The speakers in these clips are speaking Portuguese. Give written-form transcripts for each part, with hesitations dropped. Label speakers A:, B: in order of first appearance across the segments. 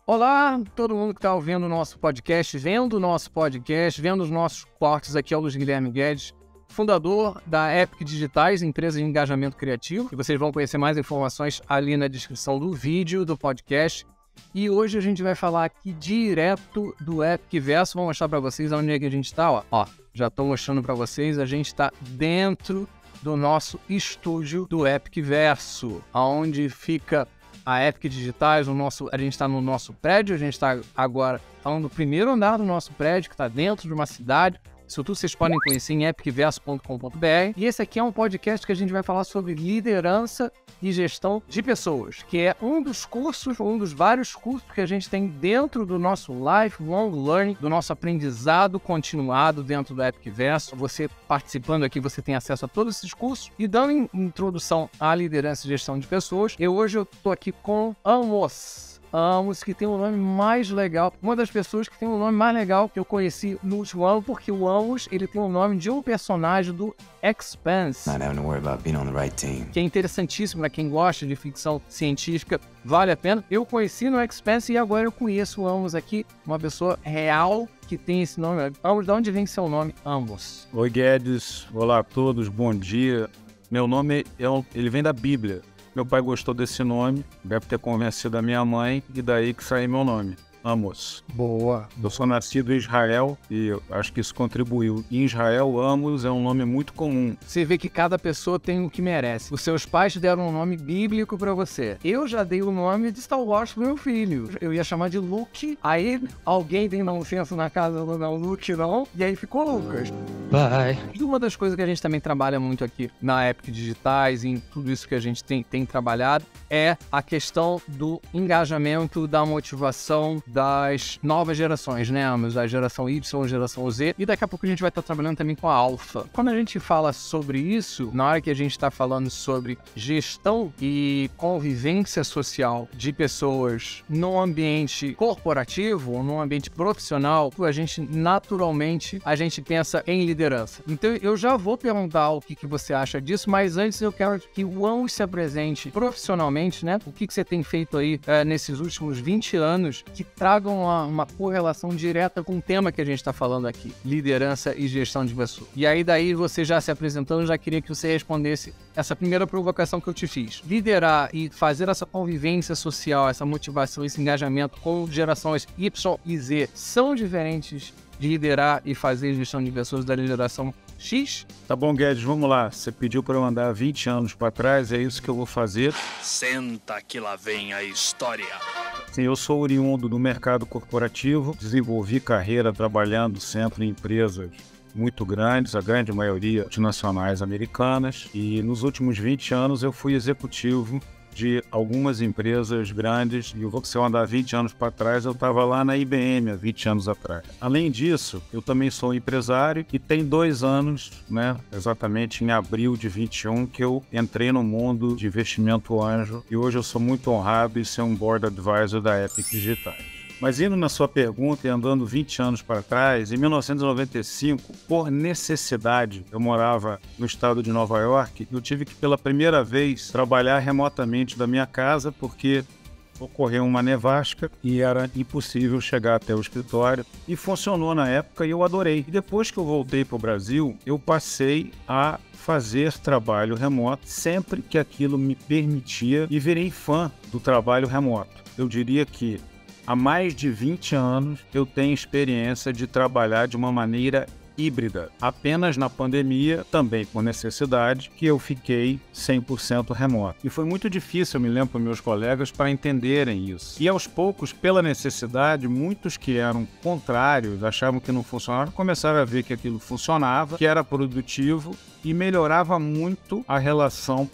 A: Olá, todo mundo que está ouvindo o nosso podcast, vendo os nossos cortes aqui, é o Luiz Guilherme Guedes, fundador da Epic Digitais, empresa de engajamento criativo, e vocês vão conhecer mais informações ali na descrição do vídeo, do podcast. E hoje a gente vai falar aqui direto do Epic Verso, vou mostrar para vocês onde é que a gente está, ó, já estou mostrando para vocês, a gente está dentro do nosso estúdio do Epic Verso, onde fica a Epic Digitais, a gente está no nosso prédio, a gente está agora falando do primeiro andar do nosso prédio, que está dentro de uma cidade. Isso tudo vocês podem conhecer em epicverso.com.br. E esse aqui é um podcast que a gente vai falar sobre liderança e gestão de pessoas, que é um dos vários cursos que a gente tem dentro do nosso lifelong learning, do nosso aprendizado continuado dentro do Epic Verso. Você participando aqui, você tem acesso a todos esses cursos. E dando introdução à liderança e gestão de pessoas, hoje eu estou aqui com Amos, que tem o nome mais legal, uma das pessoas que tem o nome mais legal que eu conheci no último ano, porque o Amos, ele tem o nome de um personagem do Expanse, que é interessantíssimo para quem gosta de ficção científica, vale a pena. Eu conheci no Expanse e agora eu conheço o Amos aqui, uma pessoa real que tem esse nome. Amos, de onde vem seu nome, Amos?
B: Oi, Guedes, olá a todos, bom dia. Meu nome, ele vem da Bíblia. Meu pai gostou desse nome, deve ter convencido a minha mãe, e daí que saiu meu nome, Amos.
A: Boa.
B: Eu sou nascido em Israel e eu acho que isso contribuiu. Em Israel, Amos é um nome muito comum.
A: Você vê que cada pessoa tem o que merece. Os seus pais deram um nome bíblico pra você. Eu já dei o nome de Star Wars pro meu filho. Eu ia chamar de Luke, aí alguém tem nonsense na casa, não, Luke não, e aí ficou Lucas.
C: Bye.
A: E uma das coisas que a gente também trabalha muito aqui na Epic Digitais, em tudo isso que a gente tem trabalhado, é a questão do engajamento, da motivação das novas gerações, né? A geração Y, a geração Z, e daqui a pouco a gente vai estar trabalhando também com a Alpha. Quando a gente fala sobre isso, na hora que a gente está falando sobre gestão e convivência social de pessoas no ambiente corporativo ou no ambiente profissional, a gente naturalmente pensa em liderança. Então eu já vou perguntar o que você acha disso, mas antes eu quero que o Amos se apresente profissionalmente, né? O que você tem feito aí nesses últimos 20 anos que tragam uma correlação direta com o tema que a gente está falando aqui, liderança e gestão de pessoas. E aí daí você já se apresentando, eu já queria que você respondesse essa primeira provocação que eu te fiz. Liderar e fazer essa convivência social, essa motivação, esse engajamento com gerações Y e Z são diferentes de liderar e fazer gestão de pessoas da geração X?
B: Tá bom, Guedes, vamos lá. Você pediu para eu andar 20 anos para trás, é isso que eu vou fazer.
D: Senta que lá vem a história.
B: Sim, eu sou oriundo do mercado corporativo, desenvolvi carreira trabalhando sempre em empresas muito grandes, a grande maioria multinacionais americanas, e nos últimos 20 anos eu fui executivo de algumas empresas grandes, e se eu andar 20 anos para trás, eu estava lá na IBM há 20 anos atrás. Além disso, eu também sou empresário e tem 2 anos, né, exatamente em abril de 21, que eu entrei no mundo de investimento anjo, e hoje eu sou muito honrado em ser um board advisor da Epic Digitais. Mas indo na sua pergunta e andando 20 anos para trás, em 1995, por necessidade, eu morava no estado de Nova York, eu tive que pela primeira vez trabalhar remotamente da minha casa porque ocorreu uma nevasca e era impossível chegar até o escritório, e funcionou na época e eu adorei. E depois que eu voltei para o Brasil, eu passei a fazer trabalho remoto sempre que aquilo me permitia e virei fã do trabalho remoto. Eu diria que há mais de 20 anos eu tenho experiência de trabalhar de uma maneira híbrida. Apenas na pandemia, também por necessidade, que eu fiquei 100% remoto. E foi muito difícil, eu me lembro, para meus colegas, para entenderem isso. E aos poucos, pela necessidade, muitos que eram contrários, achavam que não funcionava, começaram a ver que aquilo funcionava, que era produtivo e melhorava muito a relação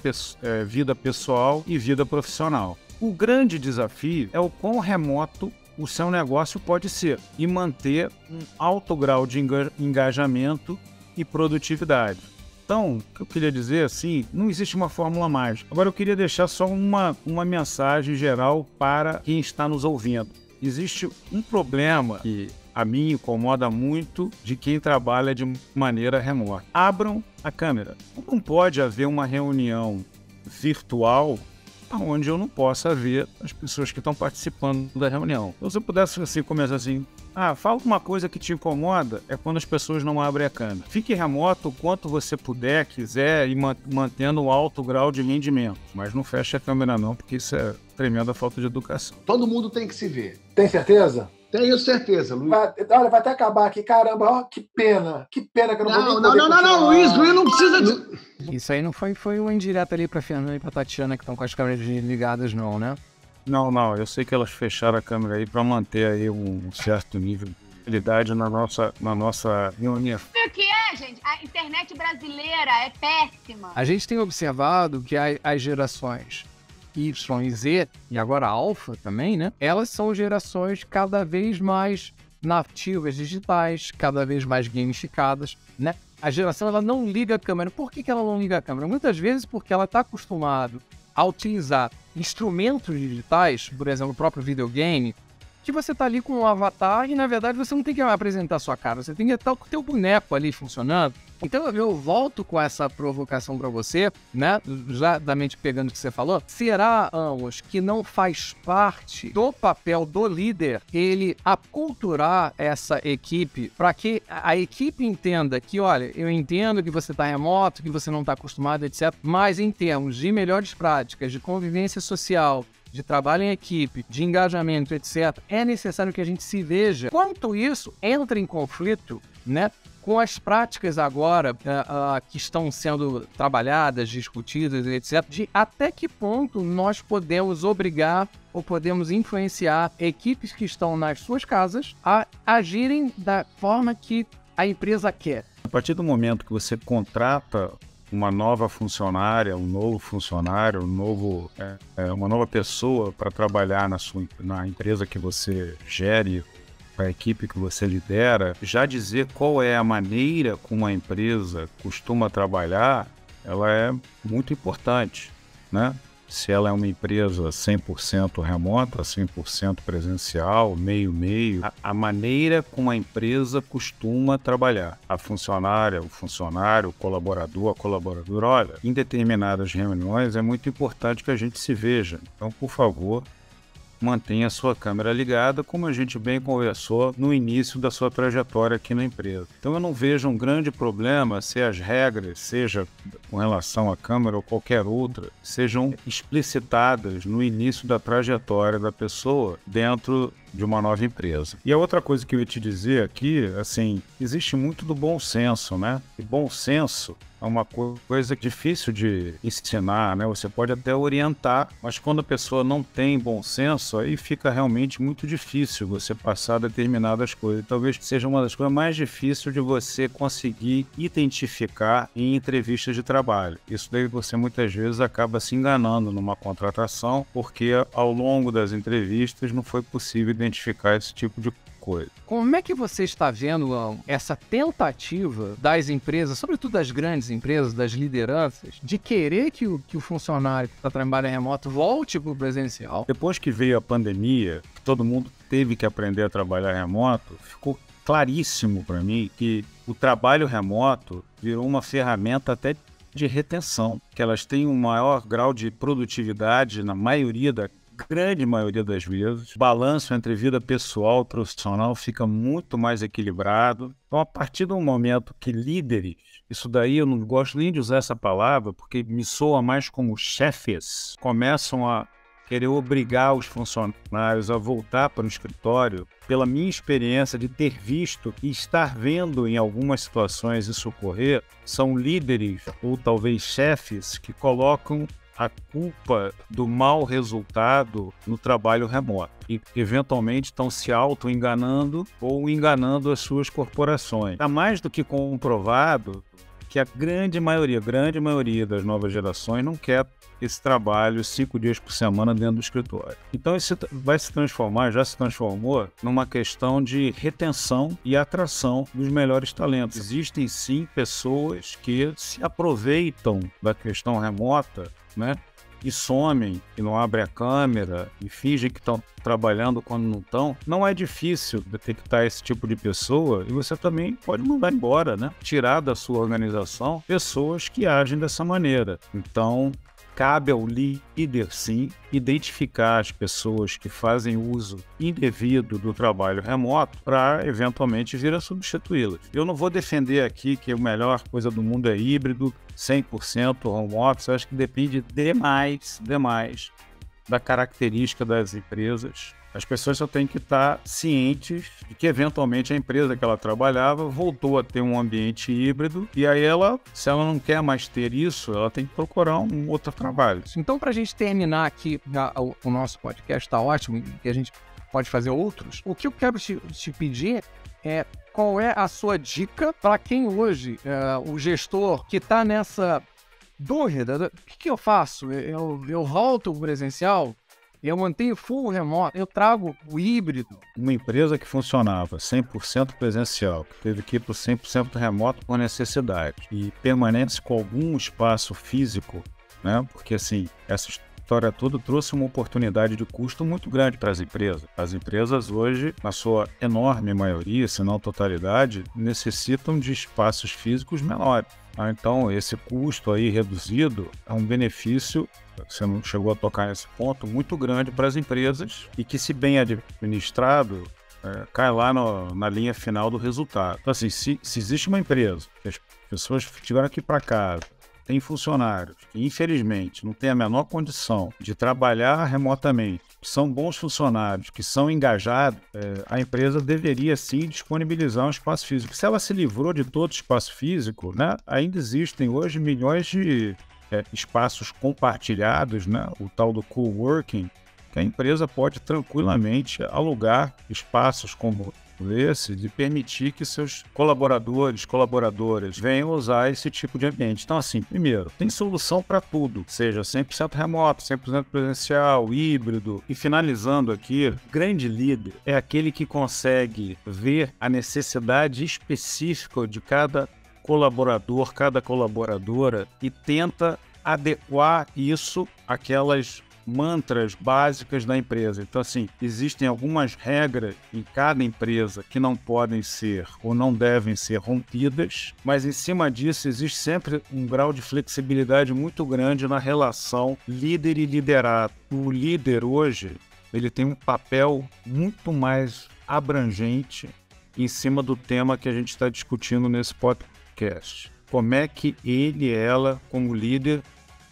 B: vida pessoal e vida profissional. O grande desafio é o quão remoto o seu negócio pode ser e manter um alto grau de engajamento e produtividade. Então, o que eu queria dizer assim, não existe uma fórmula mágica. Agora eu queria deixar só uma mensagem geral para quem está nos ouvindo. Existe um problema que a mim incomoda muito de quem trabalha de maneira remota. Abram a câmera. Não pode haver uma reunião virtual onde eu não possa ver as pessoas que estão participando da reunião. Então, se eu pudesse assim, começar assim, fala uma coisa que te incomoda, é quando as pessoas não abrem a câmera. Fique remoto o quanto você puder, quiser, e mantendo um alto grau de rendimento. Mas não feche a câmera não, porque isso é tremenda falta de educação.
C: Todo mundo tem que se ver.
E: Tem certeza?
C: Tenho certeza, Luiz.
E: Olha, vai até acabar aqui. Caramba, ó, que pena que eu não vou nem poder
C: não, Luiz não precisa de...
A: Isso aí não foi uma indireta ali pra Fernanda e pra Tatiana, que estão com as câmeras ligadas, não, né?
B: Não, eu sei que elas fecharam a câmera aí para manter aí um certo nível de qualidade na nossa reunião.
F: O que é, gente? A internet brasileira é péssima.
A: A gente tem observado que as gerações Y e Z, e agora Alpha também, né? Elas são gerações cada vez mais nativas digitais, cada vez mais gamificadas, né? A geração, ela não liga a câmera. Por que ela não liga a câmera? Muitas vezes porque ela está acostumada a utilizar instrumentos digitais, por exemplo, o próprio videogame, que você tá ali com um avatar e, na verdade, você não tem que apresentar a sua cara, você tem que estar com o teu boneco ali funcionando. Então eu volto com essa provocação para você, né, já da mente pegando o que você falou. Será, Amos, que não faz parte do papel do líder ele aculturar essa equipe para que a equipe entenda que, olha, eu entendo que você está remoto, que você não está acostumado, etc. Mas em termos de melhores práticas, de convivência social, de trabalho em equipe, de engajamento, etc., é necessário que a gente se veja. Quanto isso entra em conflito, né, com as práticas agora que estão sendo trabalhadas, discutidas, etc., de até que ponto nós podemos obrigar ou podemos influenciar equipes que estão nas suas casas a agirem da forma que a empresa quer.
B: A partir do momento que você contrata uma nova funcionária, um novo funcionário, uma nova pessoa para trabalhar na empresa que você gere, a equipe que você lidera, já dizer qual é a maneira como a empresa costuma trabalhar, ela é muito importante, né? Se ela é uma empresa 100% remota, 100% presencial, meio-meio, a maneira como a empresa costuma trabalhar. A funcionária, o funcionário, o colaborador, a colaboradora, olha, em determinadas reuniões é muito importante que a gente se veja. Então, por favor, mantenha a sua câmera ligada, como a gente bem conversou no início da sua trajetória aqui na empresa. Então eu não vejo um grande problema se as regras, seja com relação à câmera ou qualquer outra, sejam explicitadas no início da trajetória da pessoa dentro de uma nova empresa. E a outra coisa que eu ia te dizer aqui, assim, existe muito do bom senso, né? E bom senso é uma coisa difícil de ensinar, né? Você pode até orientar, mas quando a pessoa não tem bom senso, aí fica realmente muito difícil você passar determinadas coisas. Talvez seja uma das coisas mais difíceis de você conseguir identificar em entrevistas de trabalho. Isso daí você muitas vezes acaba se enganando numa contratação, porque ao longo das entrevistas não foi possível identificar esse tipo de coisa.
A: Como é que você está vendo essa tentativa das empresas, sobretudo das grandes empresas, das lideranças, de querer que o funcionário que está trabalhando remoto volte para o presencial?
B: Depois que veio a pandemia, que todo mundo teve que aprender a trabalhar remoto, ficou claríssimo para mim que o trabalho remoto virou uma ferramenta até de retenção, que elas têm um maior grau de produtividade na grande maioria das vezes. O balanço entre vida pessoal e profissional fica muito mais equilibrado. Então, a partir do momento que líderes, isso daí eu não gosto nem de usar essa palavra, porque me soa mais como chefes, começam a querer obrigar os funcionários a voltar para o escritório, pela minha experiência de ter visto e estar vendo em algumas situações isso ocorrer, são líderes ou talvez chefes que colocam a culpa do mau resultado no trabalho remoto e eventualmente estão se auto-enganando ou enganando as suas corporações. Está mais do que comprovado que a grande maioria das novas gerações não quer esse trabalho 5 dias por semana dentro do escritório. Então isso vai se transformar, já se transformou, numa questão de retenção e atração dos melhores talentos. Existem sim pessoas que se aproveitam da questão remota, né? E somem, e não abrem a câmera, e fingem que estão trabalhando quando não estão. Não é difícil detectar esse tipo de pessoa e você também pode mandar embora, né? Tirar da sua organização pessoas que agem dessa maneira. Então, cabe ao líder, sim, identificar as pessoas que fazem uso indevido do trabalho remoto para, eventualmente, vir a substituí-las. Eu não vou defender aqui que a melhor coisa do mundo é híbrido, 100% home office. Eu acho que depende demais da característica das empresas. As pessoas só têm que estar cientes de que, eventualmente, a empresa que ela trabalhava voltou a ter um ambiente híbrido e aí se ela não quer mais ter isso, ela tem que procurar um outro trabalho.
A: Então, para a gente terminar aqui, o nosso podcast está ótimo e a gente pode fazer outros. O que eu quero te pedir é qual é a sua dica para quem hoje, o gestor que está nessa dúvida, o que eu faço? Eu volto presencial? Eu mantenho full remoto, eu trago o híbrido.
B: Uma empresa que funcionava 100% presencial, que teve que ir para o 100% remoto por necessidade e permanece com algum espaço físico, né? Porque assim, essa história toda trouxe uma oportunidade de custo muito grande para as empresas. As empresas hoje, na sua enorme maioria, se não totalidade, necessitam de espaços físicos menores. Então, esse custo aí reduzido é um benefício, você não chegou a tocar nesse ponto, muito grande para as empresas e que, se bem administrado, cai lá na linha final do resultado. Então, assim, se existe uma empresa que as pessoas tiveram aqui para casa, tem funcionários que, infelizmente, não têm a menor condição de trabalhar remotamente, que são bons funcionários, que são engajados, a empresa deveria, sim, disponibilizar um espaço físico. Se ela se livrou de todo espaço físico, né, ainda existem hoje milhões de espaços compartilhados, né, o tal do coworking, que a empresa pode tranquilamente alugar espaços como esse, de permitir que seus colaboradoras venham usar esse tipo de ambiente. Então, assim, primeiro, tem solução para tudo, seja 100% remoto, 100% presencial, híbrido. E finalizando aqui, grande líder é aquele que consegue ver a necessidade específica de cada colaborador, cada colaboradora e tenta adequar isso àquelas mantras básicas da empresa. Então, assim, existem algumas regras em cada empresa que não podem ser ou não devem ser rompidas, mas em cima disso existe sempre um grau de flexibilidade muito grande na relação líder e liderado. O líder hoje, ele tem um papel muito mais abrangente em cima do tema que a gente está discutindo nesse podcast. Como é que ela, como líder,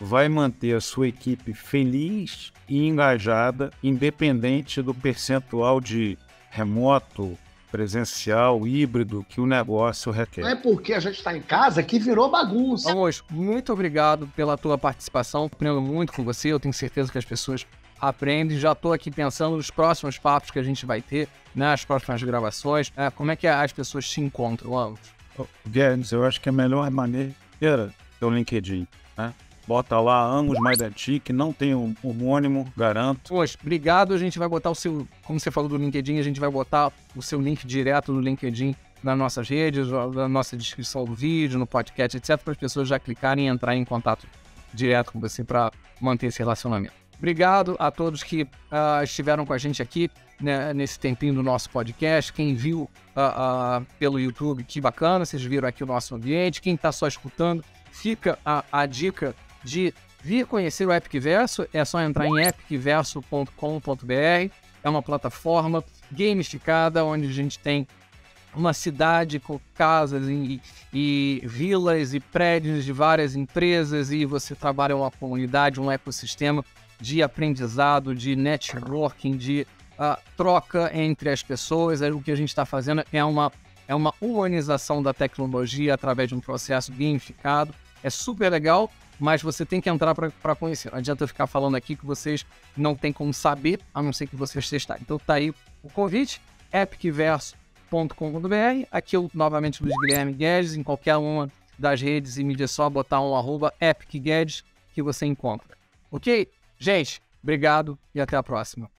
B: vai manter a sua equipe feliz e engajada, independente do percentual de remoto, presencial, híbrido que o negócio requer.
C: Não é porque a gente está em casa que virou bagunça.
A: Vamos, muito obrigado pela tua participação. Aprendo muito com você, eu tenho certeza que as pessoas aprendem. Já estou aqui pensando nos próximos papos que a gente vai ter, nas próximas gravações. Como é que as pessoas te encontram, Amos?
B: Guedes, eu acho que a melhor maneira é o LinkedIn, né? Bota lá, Amos Maidatic, não tem um homônimo, garanto.
A: Poxa, obrigado. A gente vai botar o seu, como você falou do LinkedIn, a gente vai botar o seu link direto no LinkedIn nas nossas redes, na nossa descrição do vídeo, no podcast, etc., para as pessoas já clicarem e entrar em contato direto com você para manter esse relacionamento. Obrigado a todos que estiveram com a gente aqui, né, nesse tempinho do nosso podcast. Quem viu pelo YouTube, que bacana, vocês viram aqui o nosso ambiente. Quem está só escutando, fica a dica de vir conhecer o Epicverso. É só entrar em epicverso.com.br. É uma plataforma gamificada onde a gente tem uma cidade com casas e vilas e prédios de várias empresas, e você trabalha uma comunidade, um ecossistema de aprendizado, de networking, de troca entre as pessoas. O que a gente está fazendo é uma humanização da tecnologia através de um processo gamificado. É super legal, mas você tem que entrar para conhecer. Não adianta eu ficar falando aqui que vocês não têm como saber, a não ser que vocês testarem. Então tá aí o convite, epicverso.com.br. Aqui eu, novamente, Luiz Guilherme Guedes, em qualquer uma das redes e mídia, só botar um @epicguedes que você encontra. Ok? Gente, obrigado e até a próxima.